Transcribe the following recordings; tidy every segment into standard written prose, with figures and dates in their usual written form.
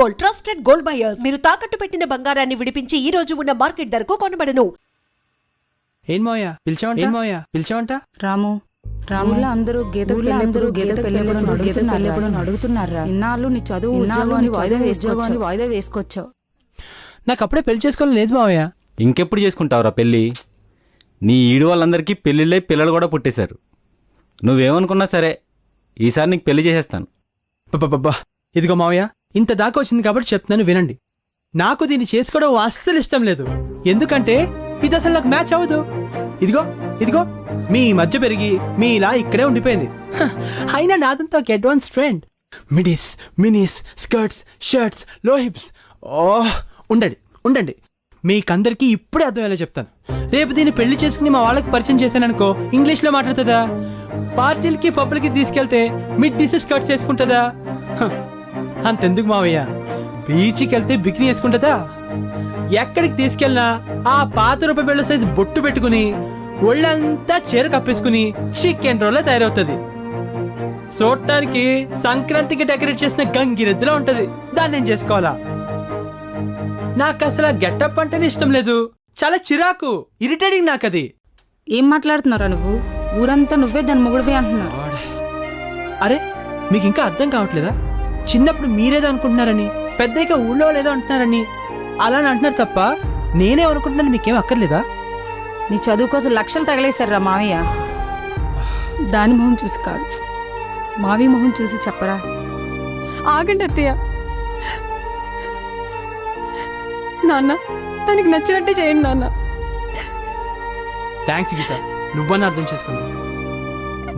Gold, trusted gold buyers. మీరు తాకట్టు పెట్టిన బంగారాన్ని విడిపించి ఈ రోజు ఉన్న మార్కెట్ ధరకు కొనబడను. ఏం మావయ్య పిలిచావంట? రాముల అందరూ గీత పెళ్ళెప్పుడు అడుగుతున్నారా? ఇన్నాళ్ళు నీ చదువు ఉద్యోగాన్ని వాయిదా వేసుకొచ్చావు. నాకు అప్పుడే పెళ్లి చేసుకోవాలి లేదు మావయ్య. ఇంకెప్పుడు చేసుకుంటావురా పెళ్ళి? నీ ఈడు వాళ్ళందరికీ పెళ్ళిళ్ళై పిల్లలు కూడా పుట్టేశారు. నువ్వేమనుకున్నా సరే ఈసారి నీకు పెళ్లి చేసేస్తాను. బాబా ఇదిగో మావయ్య, ఇంత దాకా వచ్చింది కాబట్టి చెప్తున్నాను వినండి. నాకు దీన్ని చేసుకోవడం అస్సలు ఇష్టం లేదు. ఎందుకంటే ఇది అసలు నాకు మ్యాచ్ అవ్వదు. ఇదిగో మీ మధ్య పెరిగి మీ ఇలా ఇక్కడే ఉండిపోయింది. అయినా నాదంతా ఒక advance trend. Midis, Mini's, skirts, shirts, లో హిప్స్. ఉండండి మీకందరికీ ఇప్పుడే అర్థమయ్యేలా చెప్తాను. రేపు దీన్ని పెళ్లి చేసుకుని మా వాళ్ళకి పరిచయం చేశాననుకో ఇంగ్లీష్లో మాట్లాడుతుందా? పార్టీలకి పబ్బులకి తీసుకెళ్తే మిడ్డీస్ స్కర్ట్స్ వేసుకుంటుందా? అంతెందుకు మావయ్య, బీచ్కి వెళ్తే బికినీ వేసుకుంటుందా? ఎక్కడికి తీసుకెళ్ళినా ఆ పాత రూపాయి బిళ్ళ సైజు బొట్టు పెట్టుకుని ఒళ్ళంతా చీర కప్పేసుకుని చికెన్ రోల్లో తయారవుతుంది. చూడటానికి సంక్రాంతికి డెకరేట్ చేసిన గంగిరెద్దులా ఉంటది. దాన్ని నేను చేసుకోవాలా? నాకు అసలు ఆ గెటప్ అంటేనే ఇష్టం లేదు. చాలా చిరాకు, ఇరిటేటింగ్ నాకు అది. ఏం మాట్లాడుతున్నారా నువ్వు? ఊరంతా నువ్వే దాని మొగుడివే అంటున్నావు. అరే మీకు ఇంకా అర్థం కావట్లేదా? చిన్నప్పుడు మీరేదో అనుకుంటున్నారని, పెద్దగా ఊళ్ళో లేదో అంటున్నారని అలా అంటున్నారు తప్ప నేనే అనుకుంటున్నాను. మీకేం అక్కర్లేదా? నీ చదువు కోసం లక్షలు తగలేశారా మావయ్య. దాని మొహం చూసి కాదు, మావి మొహం చూసి చెప్పరా. ఆగండి అత్తయ్య. నాన్న తనకి నచ్చినట్టే చేయండి నాన్న. థ్యాంక్స్ గీత, నువ్వని అర్థం చేసుకున్నావు.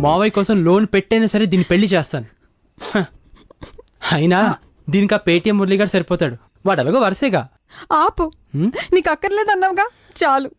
మావయ్య కోసం లోన్ పెట్టైనా సరే దీన్ని పెళ్లి చేస్తాను. అయినా దీనికి ఆ పేటీఎం మురళిగాడు సరిపోతాడు. వాడు అలాగో వరుసేగా. ఆపు, నీకు అక్కర్లేదు అన్నావుగా, చాలు.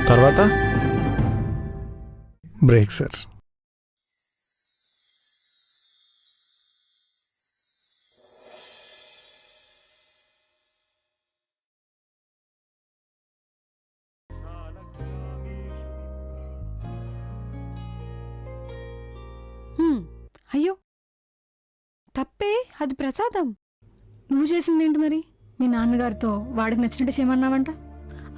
తర్వాత బ్రేక్ సార్. అయ్యో తప్పే, అది ప్రసాదం. నువ్వు చేసిందేంటి మరి? మీ నాన్నగారితో వాడికి నచ్చినట్టు చేయమన్నావంట.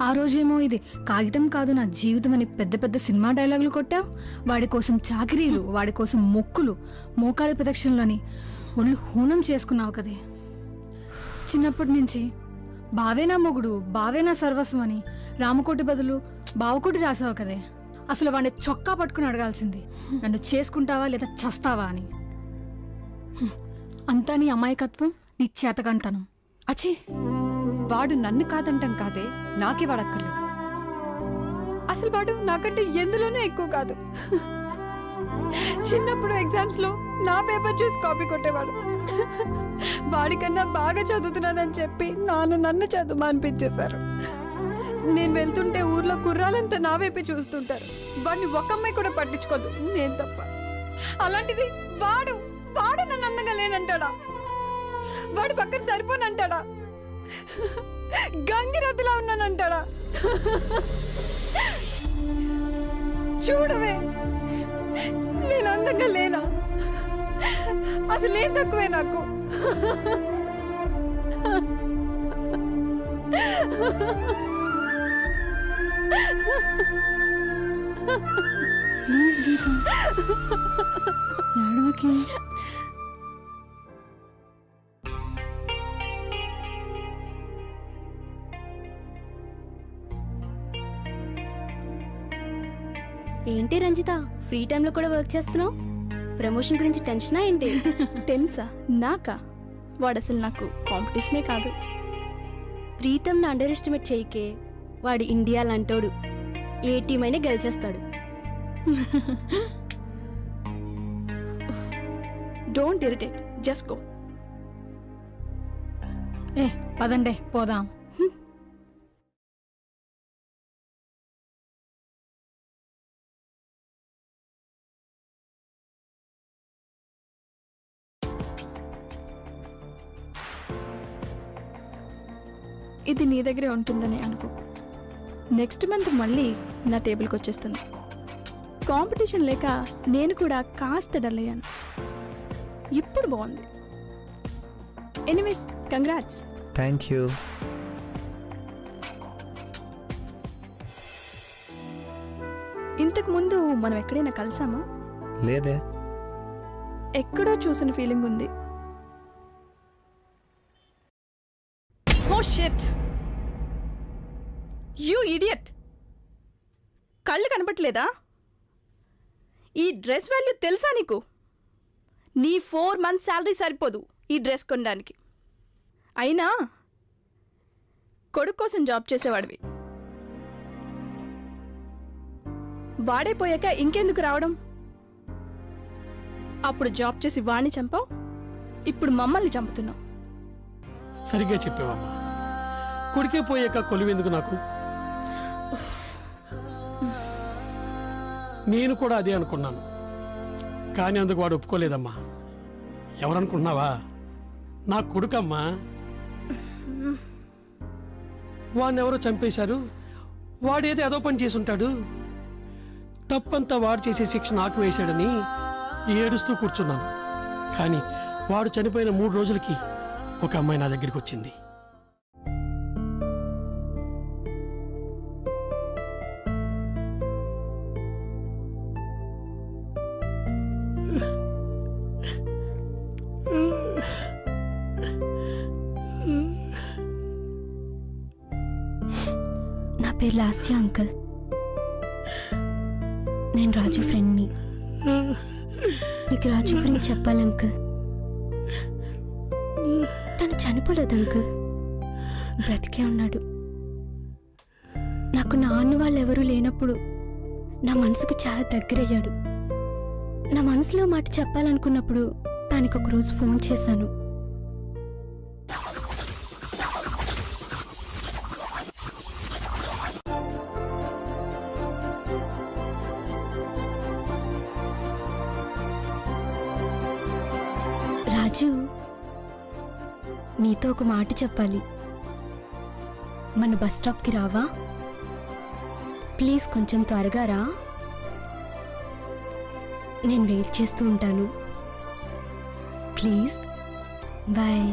ఆ రోజేమో ఇది కాగితం కాదు నా జీవితం అని పెద్ద పెద్ద సినిమా డైలాగులు కొట్టావు. వాడి కోసం చాకిరీలు, వాడి కోసం మొక్కులు, మోకాలి ప్రదక్షిణలు అని ఒళ్ళు హూనం చేసుకున్నావు కదే. చిన్నప్పటి నుంచి బావే నా మొగుడు, బావే నా సర్వస్వం అని రామకోటి బదులు బావకోటి రాసావు కదే. అసలు వాడిని చొక్కా పట్టుకుని అడగాల్సింది, నన్ను చేసుకుంటావా లేదా చస్తావా అని. అంతా నీ అమాయకత్వం, నీ చేతకంతనం. అచ్చి, వాడు నన్ను కాదంటాం కాదే, నాకే వాడక్కర్లేదు. అసలు వాడు నాకంటే ఎందులోనూ ఎక్కువ కాదు. చిన్నప్పుడు ఎగ్జామ్స్ లో నా పేపర్ చూసి కాపీ కొట్టేవాడు. వాడికన్నా బాగా చదువుతున్నానని చెప్పి నన్ను చదువు అనిపించేశారు. నేను వెళ్తుంటే ఊర్లో కుర్రాలంతా నా వైపే చూస్తుంటారు. వాడిని ఒక అమ్మాయి కూడా పట్టించుకోదు, నేను తప్ప. అలాంటిది వాడు నన్ను అందంగా లేనంటాడా? వాడి పక్కన సరిపోనంటాడా? గంగిరద్దులా ఉన్నానంటాడా? చూడవే, నేను అందంగా లేనా? అసలేం తక్కువే నాకు. ప్లీజ్ గీత, ఏడవకే. ఏంటి రంజిత, ఫ్రీ టైంలో కూడా వర్క్ చేస్తున్నావు? ప్రమోషన్ గురించి టెన్షనా ఏంటి? టెన్సా? నాకా? వాడు అసలు నాకు కాంపిటీషనే కాదు. ప్రీతంని అండర్ ఎస్టిమేట్ చేయకే. వాడు ఇండియా లాంటోడు, ఏ టీం అయినా గెలిచేస్తాడు. Don't irritate, just go. పదండే పోదాం. ఇది నీ దగ్గరే ఉంటుందని అనుకో. నెక్స్ట్ మంత్ మళ్ళీ నా టేబుల్కి వచ్చేస్తుంది. కాంపిటీషన్ లేక నేను కూడా కాస్త డల్ అయ్యాను. ఇప్పుడు బాగుంది. Anyways, congrats. Thank you. ఇంతకు ముందు మనం ఎక్కడైనా కలిసామా? లేదే. ఎక్కడో చూసిన ఫీలింగ్ ఉంది. Oh shit, you idiot. కళ్ళు కనపట్లేదా? ఈ డ్రెస్ వాల్యూ తెలుసా నీకు? నీ 4 months శాలరీ సరిపోదు ఈ డ్రెస్ కొనడానికి. అయినా కొడుకు కోసం జాబ్ చేసేవాడివి. వాడైపోయాక ఇంకెందుకు రావడం? అప్పుడు జాబ్ చేసి వాణ్ణి చంపావు, ఇప్పుడు మమ్మల్ని చంపుతున్నావు. సరిగ్గా చెప్పావమ్మా. కొడుకే పోయాక కొలువెందుకు నాకు? నేను కూడా అదే అనుకున్నాను, కానీ అందుకు వాడు ఒప్పుకోలేదమ్మా. ఎవరనుకుంటున్నావా? నా కొడుకమ్మా. వాడిని ఎవరో చంపేశారు. వాడేదో ఏదో పని చేసుంటాడు. తప్పంతా వాడు చేసే శిక్ష నాకు వేశాడని ఏడుస్తూ కూర్చున్నాను. కానీ వాడు చనిపోయిన 3 రోజులకి ఒక అమ్మాయి నా దగ్గరికి వచ్చింది. నా పేరు లాస్య అంకుల్. నేను రాజు ఫ్రెండ్ని. మీకు రాజు గురించి చెప్పాలి అంకుల్. తను చనిపోలేదు అంకుల్, బ్రతికే ఉన్నాడు. నాకు నాన్న వాళ్ళు ఎవరూ లేనప్పుడు నా మనసుకు చాలా దగ్గరయ్యాడు. నా మనసులో మాట చెప్పాలనుకున్నప్పుడు తనకి ఒకరోజు ఫోన్ చేశాను. రాజు, నీతో ఒక మాట చెప్పాలి. మన బస్ స్టాప్కి రావా? ప్లీజ్ కొంచెం త్వరగా రా. నేను వెయిట్ చేస్తూ ఉంటాను. Please, bye.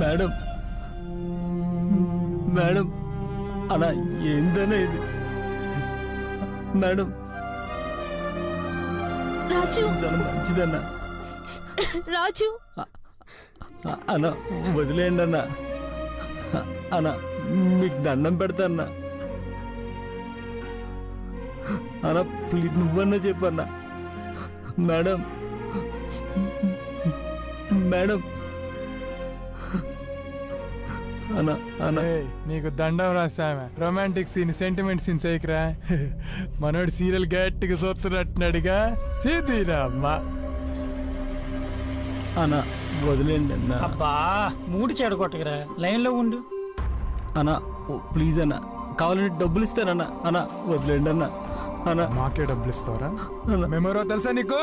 మేడం, మేడం, అలా ఏందనే ఇది? మేడం, రాజు, రాజు చాలా మంచిదన్నా. రాజు అన్న వదిలేయండి అన్న. అన్న మీకు దండం పెడతా అన్న. అన్న ప్లీజ్ నువ్వన్నా చెప్పన్నా. మేడం మేడం అన్న అన్న నీకు దండం రాసామె. రొమాంటిక్ సీన్, సెంటిమెంట్ సీన్ చేయకురా. మనోడు సీరియల్ గట్టిగా చూస్తున్నట్టున్నాడుగా. సీదీరా అమ్మా. అన్న వదిలేండి అన్న. అబ్బా మూడు చెడగొట్టగరా, లైన్లో ఉండు. అన్న ప్లీజ్ అన్న, కావాలంటే డబ్బులు ఇస్తానన్న. అన్న వదిలేండి అన్న. అన్న మాకే డబ్బులు ఇస్తావరా? మెమోరో తెలుసా నీకు?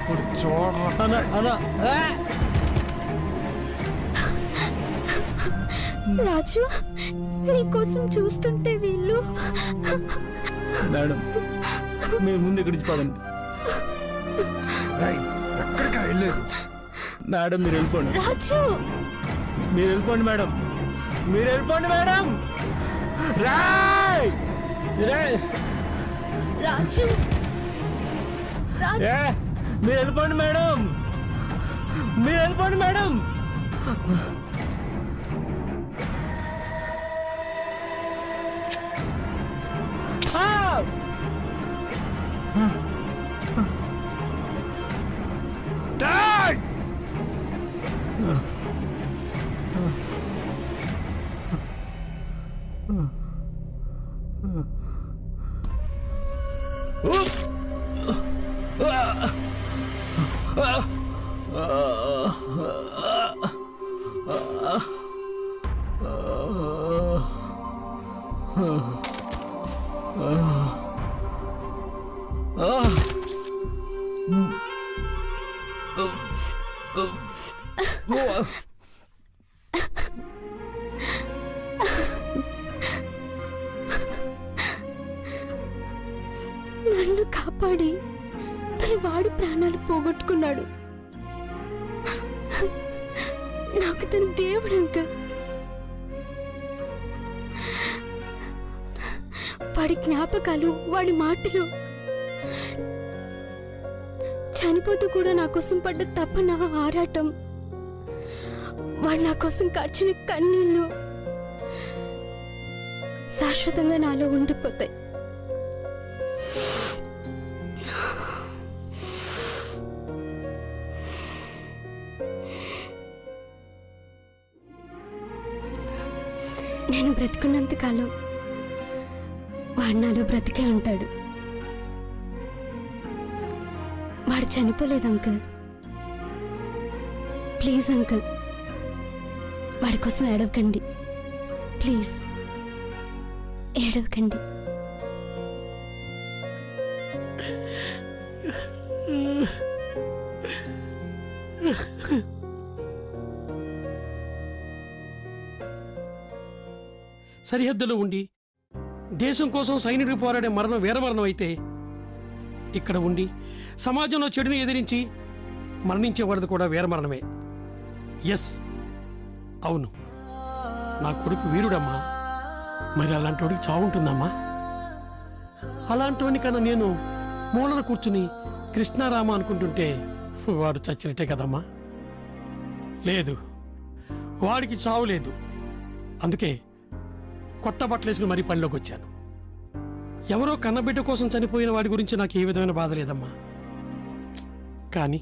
ఇప్పుడు చూడరా. అన్న అన్న రాజు నీకోసం చూస్తుంటే వీళ్ళు. మేడం మీరు ముందు ఇక్కడి నుంచి పదండి. ఎక్కడికా వెళ్ళేది? మేడం మీరు వెళ్ళిపోండి. రాజు మీరు వెళ్ళిపోండి మేడం. మీరు వెళ్ళిపోండి మేడం. రాయ్ రేయ్. రాజు రాజు ఏ, మీరు వెళ్ళిపోండి మేడం. మీరు వెళ్ళిపోండి మేడం. నన్ను కాపాడి తన వాడి ప్రాణాలు పోగొట్టుకున్నాడు. నాకు తన దేవుడు అంకల్. వాడి జ్ఞాపకాలు, వాడి మాటలు, చనిపోతూ కూడా నా కోసం పడ్డ తపన, ఆరాటం, వాడు నా కోసం కార్చిన కన్నీళ్ళు శాశ్వతంగా నాలో ఉండిపోతాయి. నేను బ్రతుకున్నంత కాలం వాడు నాలో బ్రతికే ఉంటాడు. వాడు చనిపోలేదు అంకుల్. ప్లీజ్ అంకుల్, వాడి కోసం ఏడవకండి. ప్లీజ్ ఏడవకండి. సరిహద్దులో ఉండి దేశం కోసం సైనికుడు పోరాడే మరణం వీరమరణం అయితే, ఇక్కడ ఉండి సమాజంలో చెడుని ఎదిరించి మరణించేవాడిది కూడా వీరమరణమే. ఎస్, అవును, నా కొడుకు వీరుడమ్మా. మరి అలాంటి వాడికి చావుంటుందమ్మా. అలాంటి కన్నా నేను మూలన కూర్చుని కృష్ణారామ అనుకుంటుంటే వాడు చచ్చినట్టే కదమ్మా. లేదు, వాడికి చావు లేదు. అందుకే కొత్త బట్టలు వేసుకుని మరీ పనిలోకి వచ్చాను. ఎవరో కన్నబిడ్డ కోసం చనిపోయిన వాడి గురించి నాకు ఏ విధమైన బాధ లేదమ్మా. కానీ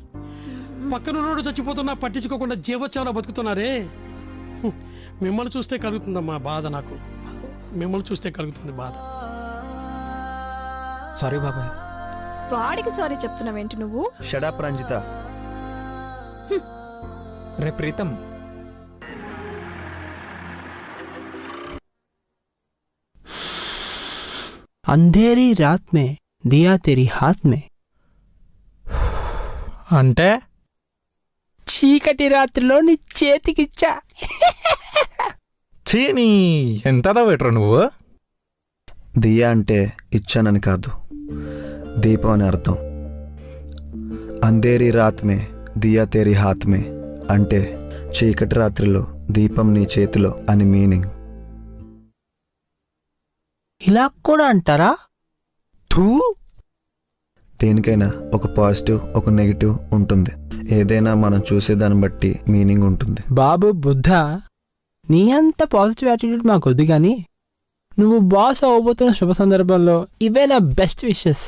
పక్కనున్నోడు చచ్చిపోతున్నా పట్టించుకోకుండా జీవోత్సవాలు బతుకుతున్నారే, మిమ్మల్ని చూస్తే కలుగుతుందమ్మా బాధ. నాకు మిమ్మల్ని చూస్తే కలుగుతుంది బాధ. సారీ బాబాయ్. వాడికి సారీ చెప్తున్నావేంటి నువ్వు? షడప్ రంజిత. రే ప్రీతం, अंधेरी रात में दिया तेरी हाथ में అంటే చీకటి రాత్రిలో నీ చేతికిచ్చా. చీని ఎంతదా పెట్టరు నువ్వు? దియా అంటే ఇచ్చానని కాదు, దీపం అని అర్థం. అంధేరి రాత్ మే దియా తేరీ హాత్ మే అంటే చీకటి రాత్రిలో దీపం నీ చేతిలో అని మీనింగ్. ఇలా కూడా అంటారా? థూ. దేనికైనా ఒక పాజిటివ్ ఒక నెగిటివ్ ఉంటుంది. ఏదైనా మనం చూసేదాన్ని బట్టి మీనింగ్ ఉంటుంది. బాబు బుద్ధ, నీ అంత పాజిటివ్ యాటిట్యూడ్ మాకు వద్దు కానీ నువ్వు బాస్ అవ్వబోతున్న శుభ సందర్భంలో ఇవే నా బెస్ట్ విషెస్.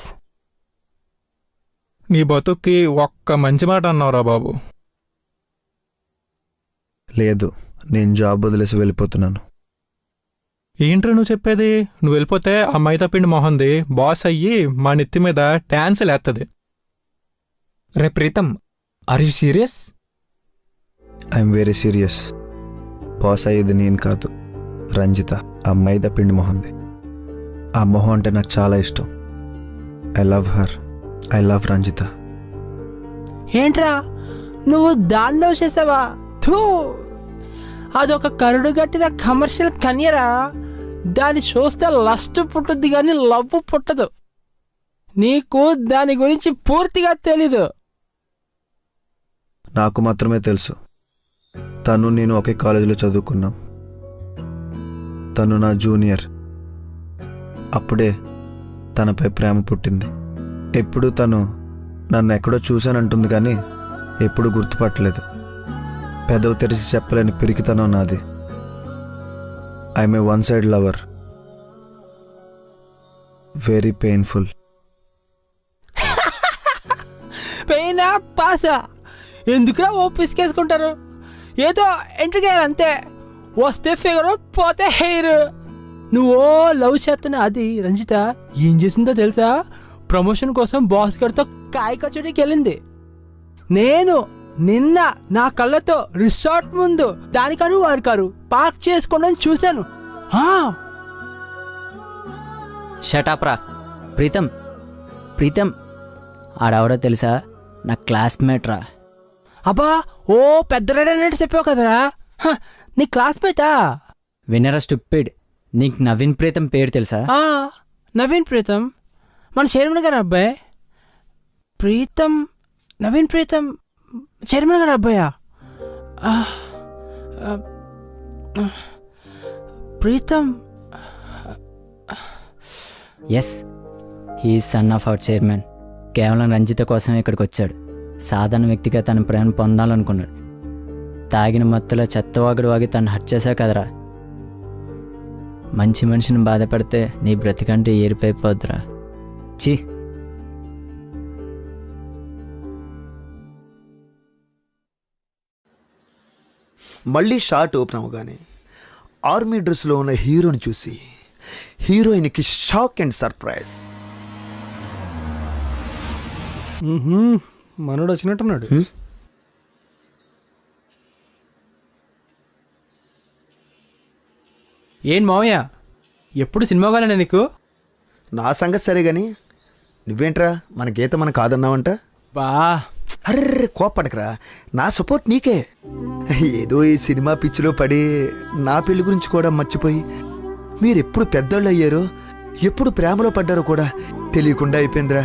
నీ బతుక్కి ఒక్క మంచి మాట అన్నావురా బాబు. లేదు, నేను జాబ్ వదిలేసి వెళ్ళిపోతున్నాను. ఏంట్రా నువ్వు చెప్పేది? నువ్వు వెళ్ళిపోతే ఆ మైదాపిండి మొహంది బాస్ అయ్యి మా నెత్తి మీద టాన్సులు వేస్తుంది. రే Preetham, are you serious? I'm very serious. Boss అయ్యేది నేను కాదు, రంజిత, ఆ మైదా పిండి మొహంది. ఆ మొహం అంటే నాకు చాలా ఇష్టం. I love her. I love Ranjitha. ఏంట్రా నువ్వు దానిలో చేసావా? థూ, అదొక కరుడు గట్టిన కమర్షియల్ కన్యరా. దాన్ని చూస్తే లస్ట్ పుట్టుద్ది కానీ లవ్ పుట్టదు. నీకు దాని గురించి పూర్తిగా తెలీదు. నాకు మాత్రమే తెలుసు. తను నేను ఒకే కాలేజీలో చదువుకున్నాం. తను నా జూనియర్. అప్పుడే తనపై ప్రేమ పుట్టింది. ఎప్పుడు తను నన్ను ఎక్కడో చూశానంటుంది కానీ ఎప్పుడు గుర్తుపట్టలేదు. పెదవి తెరిచి చెప్పలేని పిరికితనం నాది. I'm a one side lover. Very painful. పెయినా పాసా ఎందుకురా ఓపిసుకేసుకుంటారు? ఏదో ఎంట్రీ అంతే. వస్తే ఫిగరు, పోతే హెయిర్. నువ్వు లవ్ చేస్తున్న అది రంజిత ఏం చేసిందో తెలుసా? ప్రమోషన్ కోసం బాస్ గారితో కాయ కచోడీకి వెళ్ళింది. నేను నిన్న నా కళ్ళతో రిసార్ట్ ముందు దానికను వారి కారు పార్క్ చేసుకోవడం చూశాను. షటాప్రా. ప్రీతం, ప్రీతం ఆడవడో తెలుసా? నా క్లాస్మేట్ రా. అబ్బా, ఓ పెద్ద రెడీ చెప్పావు కదరా. నీ క్లాస్మేటా? వినరా స్టూపిడ్. నీకు నవీన్ ప్రీతం పేరు తెలుసా? నవీన్ ప్రీతం మన చైర్మన్ గారు అబ్బాయి. ప్రీతం, నవీన్ ప్రీతం చైర్మన్ గారు అబ్బాయా? Pritam. Yes, he son of our chairman. కేవలం రంజిత కోసం ఇక్కడికి వచ్చాడు. సాధారణ వ్యక్తిగా తన ప్రేమ పొందాలనుకున్నాడు. తాగిన మత్తులో చెత్తవాగుడు వాగి తను హర్ట్ చేశావు కదరా. మంచి మనిషిని బాధపడితే నీ బ్రతికంటే ఏరిపైపోద్దురా. చి. మళ్ళీ షార్ట్ ఓపెన్ అవ్వగానే ఆర్మీ డ్రెస్లో ఉన్న హీరోని చూసి హీరోయిన్కి షాక్ అండ్ సర్ప్రైజ్. మనోడు వచ్చినట్టున్నాడు. ఏం మావయ్య, ఎప్పుడు సినిమాగానే నీకు? నా సంగతి సరే గాని నువ్వేంట్రా మన గీత మన కాదన్నావంట? బా, అర్రే కోప్పడకరా, నా సపోర్ట్ నీకే. ఏదో ఈ సినిమా పిచ్చిలో పడి నా పెళ్లి గురించి కూడా మర్చిపోయి మీరెప్పుడు పెద్దోళ్ళు అయ్యారో ఎప్పుడు ప్రేమలో పడ్డారో కూడా తెలియకుండా అయిపోయిందిరా.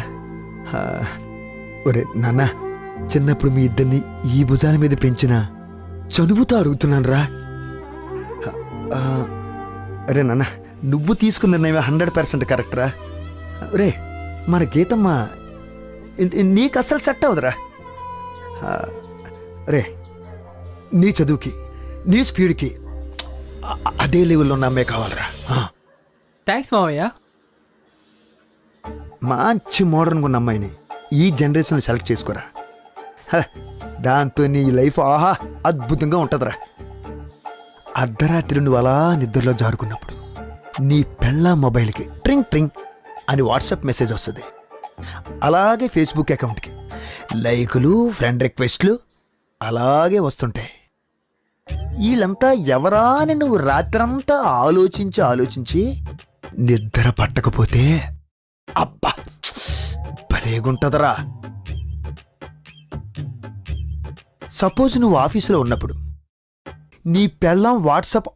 ఒరే నాన్న, చిన్నప్పుడు మీ ఇద్దరిని ఈ భుజాల మీద పెంచిన చనువుతో అడుగుతున్నాను రా. అరే నాన్న, నువ్వు తీసుకున్న నిర్ణయం 100% కరెక్ట్ రా. రే, మన గీతమ్మ నీకు అస్సలు సెట్ అవ్వదురా. రే, నీ చదువుకి నీ స్పీడ్కి అదే లెవెల్లో ఉన్న అమ్మాయి కావాలరా. థ్యాంక్స్ మావయ్య. మంచి మోడర్న్గా ఉన్న అమ్మాయిని ఈ జనరేషన్లో సెలెక్ట్ చేసుకోరా. దాంతో నీ లైఫ్ ఆహా అద్భుతంగా ఉంటుందిరా. అర్ధరాత్రి నువ్వు అలా నిద్రలో జారుకున్నప్పుడు నీ పెళ్ళ మొబైల్కి ట్రింగ్ ట్రింగ్ అని వాట్సాప్ మెసేజ్ వస్తుంది. అలాగే ఫేస్బుక్ అకౌంట్కి లైకులు, ఫ్రెండ్ రిక్వెస్ట్లు అలాగే వస్తుంటాయి. వీళ్ళంతా ఎవరా అని నువ్వు రాత్రంతా ఆలోచించి నిద్ర పట్టకపోతే అబ్బా భలేగుంటదరా. సపోజ్ నువ్వు ఆఫీసులో ఉన్నప్పుడు నీ పెళ్ళం వాట్సాప్